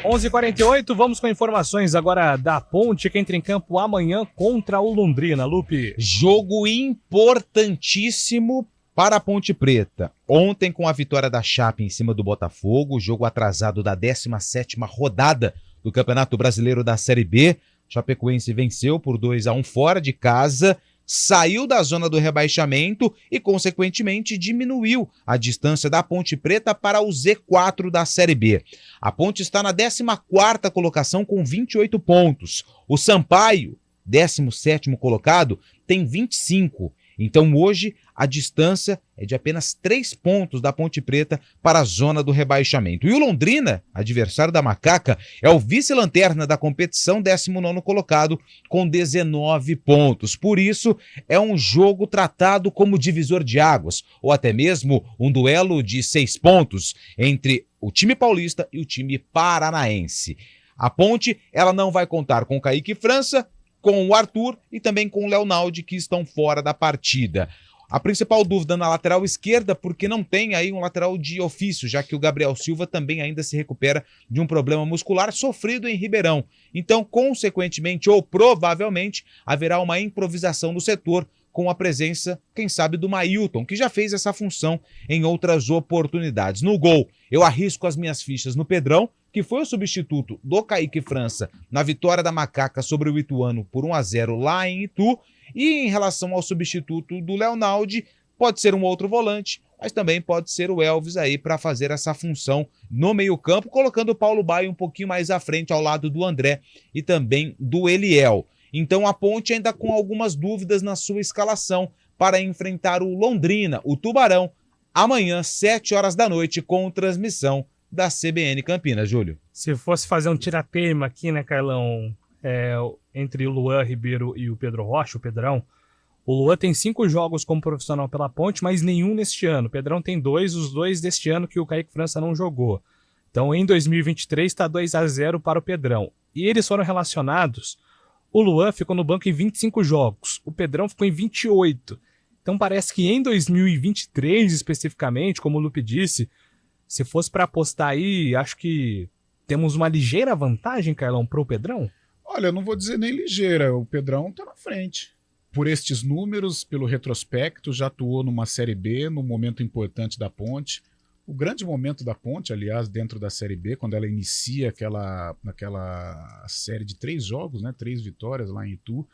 11h48, vamos com informações agora da Ponte, que entra em campo amanhã contra o Londrina, Lupe. Jogo importantíssimo para a Ponte Preta. Ontem, com a vitória da Chape em cima do Botafogo, jogo atrasado da 17ª rodada do Campeonato Brasileiro da Série B, Chapecoense venceu por 2-1 fora de casa, saiu da zona do rebaixamento e, consequentemente, diminuiu a distância da Ponte Preta para o Z4 da Série B. A Ponte está na 14ª colocação com 28 pontos. O Sampaio, 17º colocado, tem 25. Então, hoje, a distância é de apenas 3 pontos da Ponte Preta para a zona do rebaixamento. E o Londrina, adversário da Macaca, é o vice-lanterna da competição, 19º colocado, com 19 pontos. Por isso, é um jogo tratado como divisor de águas, ou até mesmo um duelo de 6 pontos entre o time paulista e o time paranaense. A Ponte, ela não vai contar com o Kaique França, com o Arthur e também com o Leonaldi, que estão fora da partida. A principal dúvida na lateral esquerda, porque não tem aí um lateral de ofício, já que o Gabriel Silva também ainda se recupera de um problema muscular sofrido em Ribeirão. Então, consequentemente ou provavelmente, haverá uma improvisação no setor com a presença, quem sabe, do Mailton, que já fez essa função em outras oportunidades. No gol, eu arrisco as minhas fichas no Pedrão, que foi o substituto do Kaique França na vitória da Macaca sobre o Ituano por 1-0 lá em Itu. E em relação ao substituto do Leonaldi, pode ser um outro volante, mas também pode ser o Elvis aí para fazer essa função no meio-campo, colocando o Paulo Baio um pouquinho mais à frente ao lado do André e também do Eliel. Então a Ponte ainda com algumas dúvidas na sua escalação para enfrentar o Londrina, o Tubarão, amanhã, 7h, com transmissão da CBN Campinas, Júlio. Se fosse fazer um tirateima aqui, né, Carlão, entre o Luan Ribeiro e o Pedro Rocha, o Pedrão, o Luan tem 5 jogos como profissional pela Ponte, mas nenhum neste ano. O Pedrão tem 2, os 2 deste ano que o Kaique França não jogou. Então, em 2023, está 2-0 para o Pedrão. E eles foram relacionados. O Luan ficou no banco em 25 jogos, o Pedrão ficou em 28. Então parece que em 2023, especificamente, como o Lupe disse, se fosse para apostar aí, acho que temos uma ligeira vantagem, Carlão, para o Pedrão? Olha, eu não vou dizer nem ligeira, o Pedrão está na frente. Por estes números, pelo retrospecto, já atuou numa Série B, num momento importante da Ponte. O grande momento da Ponte, aliás, dentro da Série B, quando ela inicia aquela série de 3 jogos, né, 3 vitórias lá em Itu,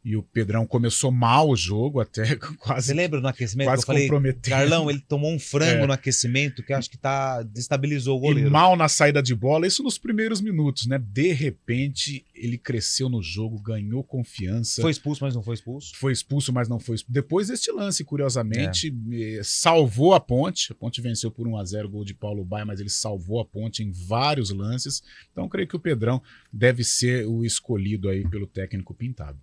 e o Pedrão começou mal o jogo, até quase. Você lembra no aquecimento quase que eu falei, comprometendo. Carlão, ele tomou um frango no aquecimento que acho que destabilizou o goleiro. E mal na saída de bola, isso nos primeiros minutos, né? De repente, ele cresceu no jogo, ganhou confiança. Foi expulso, mas não foi expulso? Foi expulso, mas não foi expulso. Depois deste lance, curiosamente, salvou a Ponte. A Ponte venceu por 1-0, gol de Paulo Baia, mas ele salvou a Ponte em vários lances. Então, creio que o Pedrão deve ser o escolhido aí pelo técnico Pintado.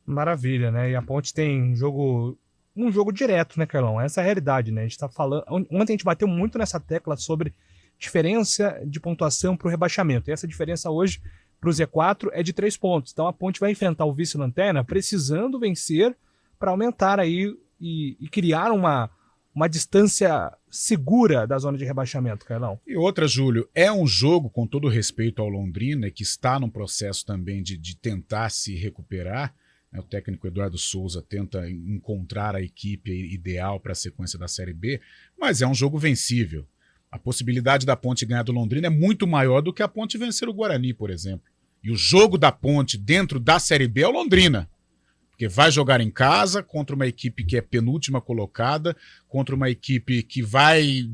Maravilha, né? E a Ponte tem um jogo direto, né, Carlão? Essa é a realidade, né? A gente tá falando. Ontem a gente bateu muito nessa tecla sobre diferença de pontuação para o rebaixamento. E essa diferença hoje para o Z4 é de 3 pontos. Então a Ponte vai enfrentar o vice-lanterna precisando vencer para aumentar aí e criar uma distância segura da zona de rebaixamento, Carlão. E outra, Júlio, é um jogo, com todo respeito ao Londrina, que está num processo também de tentar se recuperar. O técnico Eduardo Souza tenta encontrar a equipe ideal para a sequência da Série B, mas é um jogo vencível. A possibilidade da Ponte ganhar do Londrina é muito maior do que a Ponte vencer o Guarani, por exemplo. E o jogo da Ponte dentro da Série B é o Londrina, porque vai jogar em casa contra uma equipe que é penúltima colocada, contra uma equipe que vai,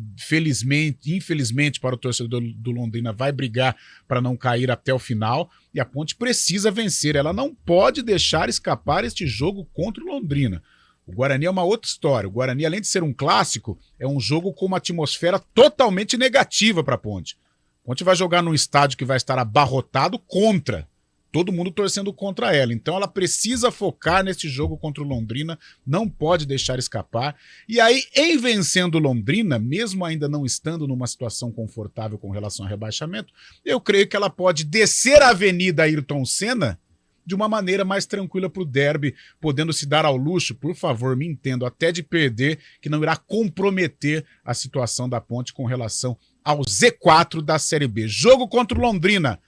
infelizmente para o torcedor do Londrina, vai brigar para não cair até o final, e a Ponte precisa vencer, ela não pode deixar escapar este jogo contra o Londrina. O Guarani é uma outra história, o Guarani, além de ser um clássico, é um jogo com uma atmosfera totalmente negativa para a Ponte. A Ponte vai jogar num estádio que vai estar abarrotado contra, todo mundo torcendo contra ela. Então ela precisa focar nesse jogo contra o Londrina, não pode deixar escapar. E aí, em vencendo o Londrina, mesmo ainda não estando numa situação confortável com relação ao rebaixamento, eu creio que ela pode descer a Avenida Ayrton Senna de uma maneira mais tranquila para o derby, podendo se dar ao luxo, por favor, me entendo, até de perder, que não irá comprometer a situação da Ponte com relação ao Z4 da Série B. Jogo contra o Londrina,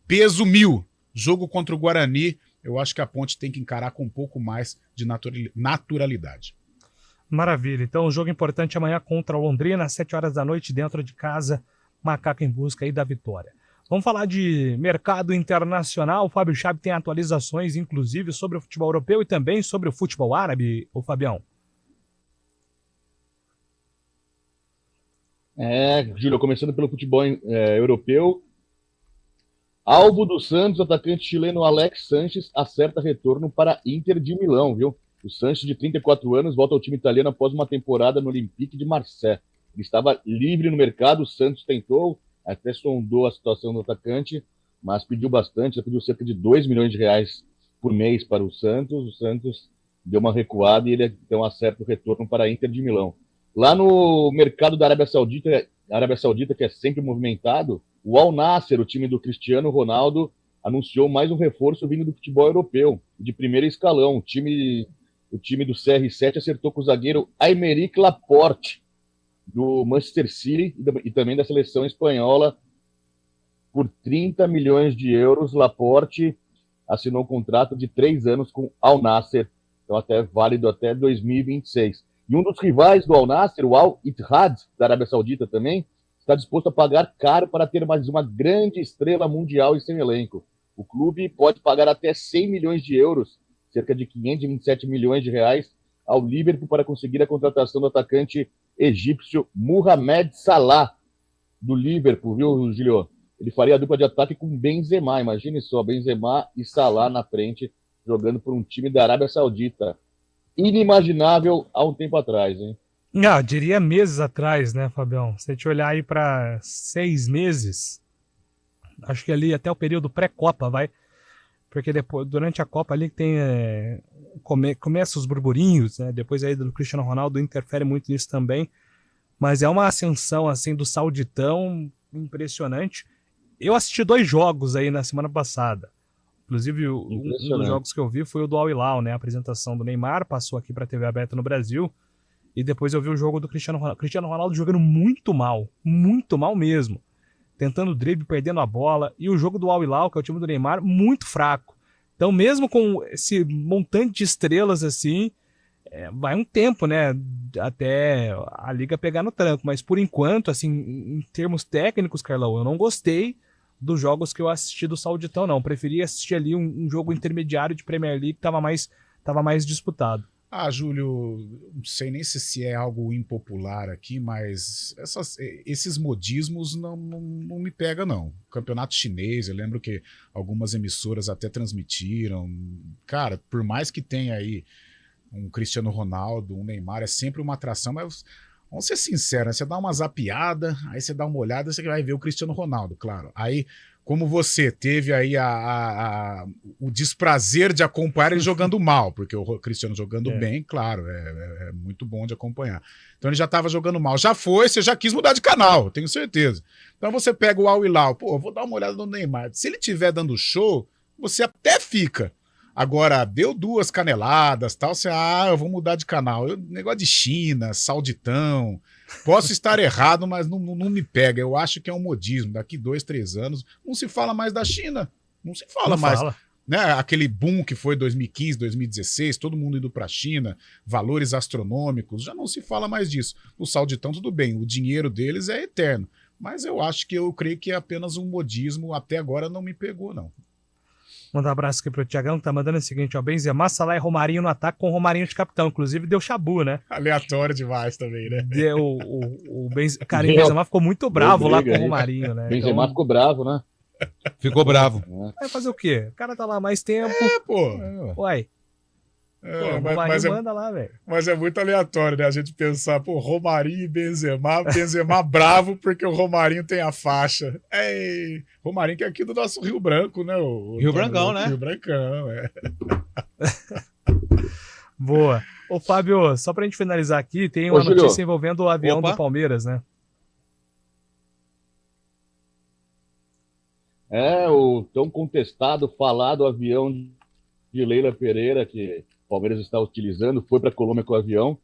peso 1000. Jogo contra o Guarani, eu acho que a Ponte tem que encarar com um pouco mais de naturalidade. Maravilha. Então, um jogo importante amanhã contra o Londrina, às 7 horas da noite, dentro de casa. Macaco em busca aí da vitória. Vamos falar de mercado internacional. O Fábio Chave tem atualizações, inclusive, sobre o futebol europeu e também sobre o futebol árabe, o Fabião. Júlio, começando pelo futebol europeu. Alvo do Santos, atacante chileno Alex Sanches, acerta retorno para Inter de Milão, viu? O Sanches, de 34 anos, volta ao time italiano após uma temporada no Olympique de Marseille. Ele estava livre no mercado, o Santos tentou, até sondou a situação do atacante, mas pediu bastante, pediu cerca de 2 milhões de reais por mês para o Santos deu uma recuada e ele então acerta o retorno para a Inter de Milão. Lá no mercado da Arábia Saudita, que é sempre movimentado, o Al Nassr, o time do Cristiano Ronaldo, anunciou mais um reforço vindo do futebol europeu, de primeiro escalão. O time do CR7 acertou com o zagueiro Aymeric Laporte, do Manchester City e também da seleção espanhola, por 30 milhões de euros. Laporte assinou um contrato de 3 anos com Al Nassr, então válido até 2026. E um dos rivais do Al Nassr, o Al Ittihad, da Arábia Saudita também, está disposto a pagar caro para ter mais uma grande estrela mundial em seu elenco. O clube pode pagar até 100 milhões de euros, cerca de 527 milhões de reais, ao Liverpool para conseguir a contratação do atacante egípcio Mohamed Salah, do Liverpool, viu, Gilio? Ele faria a dupla de ataque com Benzema, imagine só, Benzema e Salah na frente, jogando por um time da Arábia Saudita. Inimaginável há um tempo atrás, hein? Não, eu diria meses atrás, né, Fabião? Se a gente olhar aí para 6 meses, acho que ali até o período pré-Copa, vai. Porque depois, durante a Copa ali tem começa os burburinhos, né? Depois aí do Cristiano Ronaldo interfere muito nisso também. Mas é uma ascensão assim do sauditão impressionante. Eu assisti 2 jogos aí na semana passada. Inclusive, um dos jogos que eu vi foi o do Al Hilal, né? A apresentação do Neymar, passou aqui para a TV aberta no Brasil. E depois eu vi o jogo do Cristiano Ronaldo. Cristiano Ronaldo jogando muito mal mesmo. Tentando drible, perdendo a bola. E o jogo do Al Hilal, que é o time do Neymar, muito fraco. Então, mesmo com esse montante de estrelas assim, vai um tempo, né? Até a liga pegar no tranco. Mas por enquanto, assim, em termos técnicos, Carlão, eu não gostei dos jogos que eu assisti do Sauditão, não. Preferi assistir ali um jogo intermediário de Premier League que tava mais disputado. Júlio, não sei nem se é algo impopular aqui, mas esses modismos não me pegam, não. Campeonato chinês, eu lembro que algumas emissoras até transmitiram. Cara, por mais que tenha aí um Cristiano Ronaldo, um Neymar, é sempre uma atração, mas vamos ser sinceros, né? Você dá uma zapiada, aí você dá uma olhada, você vai ver o Cristiano Ronaldo, claro. Aí, como você teve aí o desprazer de acompanhar ele jogando mal, porque o Cristiano jogando bem, claro, é muito bom de acompanhar. Então ele já estava jogando mal. Você já quis mudar de canal, tenho certeza. Então você pega o Al Hilal, vou dar uma olhada no Neymar. Se ele estiver dando show, você até fica. Agora, deu 2 caneladas, tal, eu vou mudar de canal. Negócio de China, sauditão. Posso estar errado, mas não me pega. Eu acho que é um modismo. Daqui 2, 3 anos, não se fala mais da China. Não se fala mais. Né? Aquele boom que foi 2015, 2016, todo mundo indo para a China, valores astronômicos, já não se fala mais disso. O sauditão, tudo bem, o dinheiro deles é eterno. Mas eu creio que é apenas um modismo. Até agora não me pegou, não. Mandar um abraço aqui pro Thiagão, que tá mandando o seguinte, ó, Benzema, Salah e Romarinho no ataque com o Romarinho de capitão. Inclusive deu chabu, né? Aleatório demais também, né? O Benzema ficou muito bravo lá com o Romarinho, né? Benzema ficou bravo, né? Ficou bravo. Vai fazer o quê? O cara tá lá mais tempo. Uai. O Romarinho manda lá, velho. Mas é muito aleatório, né? A gente pensar, Romarinho e Benzema bravo porque o Romarinho tem a faixa. Romarinho que é aqui do nosso Rio Branco, né? Rio Brancão, né? Rio Brancão, Boa. Ô, Fábio, só pra gente finalizar aqui, tem uma notícia envolvendo o avião do Palmeiras, né? O tão contestado, falado avião de Leila Pereira, que o Palmeiras está utilizando, foi para a Colômbia com o avião.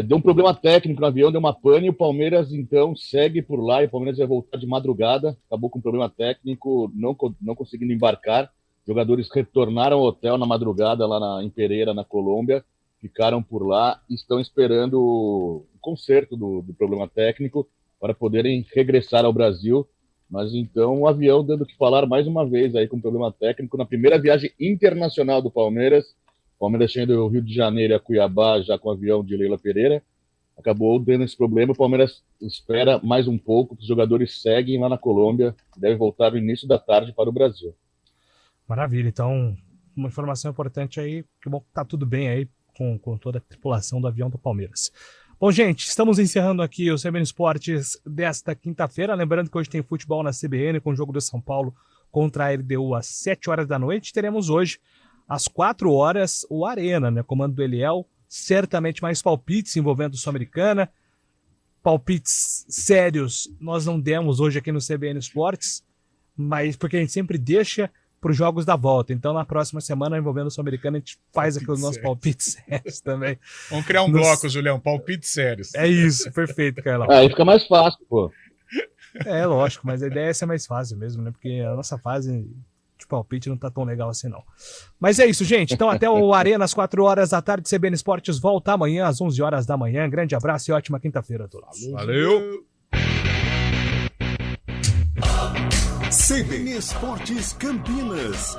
Deu um problema técnico no avião, deu uma pane, e o Palmeiras, então, segue por lá, e o Palmeiras vai voltar de madrugada, acabou com um problema técnico, não conseguindo embarcar. Jogadores retornaram ao hotel na madrugada, lá em Pereira, na Colômbia, ficaram por lá e estão esperando o conserto do problema técnico para poderem regressar ao Brasil. Mas então o avião dando que falar mais uma vez aí com problema técnico na primeira viagem internacional do Palmeiras. O Palmeiras tinha ido do Rio de Janeiro a Cuiabá já com o avião de Leila Pereira. Acabou dando esse problema, o Palmeiras espera mais um pouco, os jogadores seguem lá na Colômbia, devem voltar no início da tarde para o Brasil. Maravilha, então uma informação importante aí, que bom que tá tudo bem aí com toda a tripulação do avião do Palmeiras. Bom, gente, estamos encerrando aqui o CBN Esportes desta quinta-feira, lembrando que hoje tem futebol na CBN com o jogo do São Paulo contra a LDU às 7 horas da noite, teremos hoje às 4 horas o Arena, né, comando do Eliel, certamente mais palpites envolvendo o Sul-Americana, palpites sérios nós não demos hoje aqui no CBN Esportes, mas porque a gente sempre deixa para os jogos da volta. Então, na próxima semana, envolvendo o Sul-Americano, a gente faz aqui os nossos palpites sérios também. Vamos criar um bloco, Julião, palpites sérios. É isso, perfeito, Carlão. Aí fica mais fácil, pô. Lógico, mas a ideia é ser mais fácil mesmo, né? Porque a nossa fase de palpite não tá tão legal assim, não. Mas é isso, gente. Então, até o Arena, às 4 horas da tarde, CBN Esportes volta amanhã, às 11 horas da manhã. Grande abraço e ótima quinta-feira a todos. Valeu! CBN Esportes Campinas.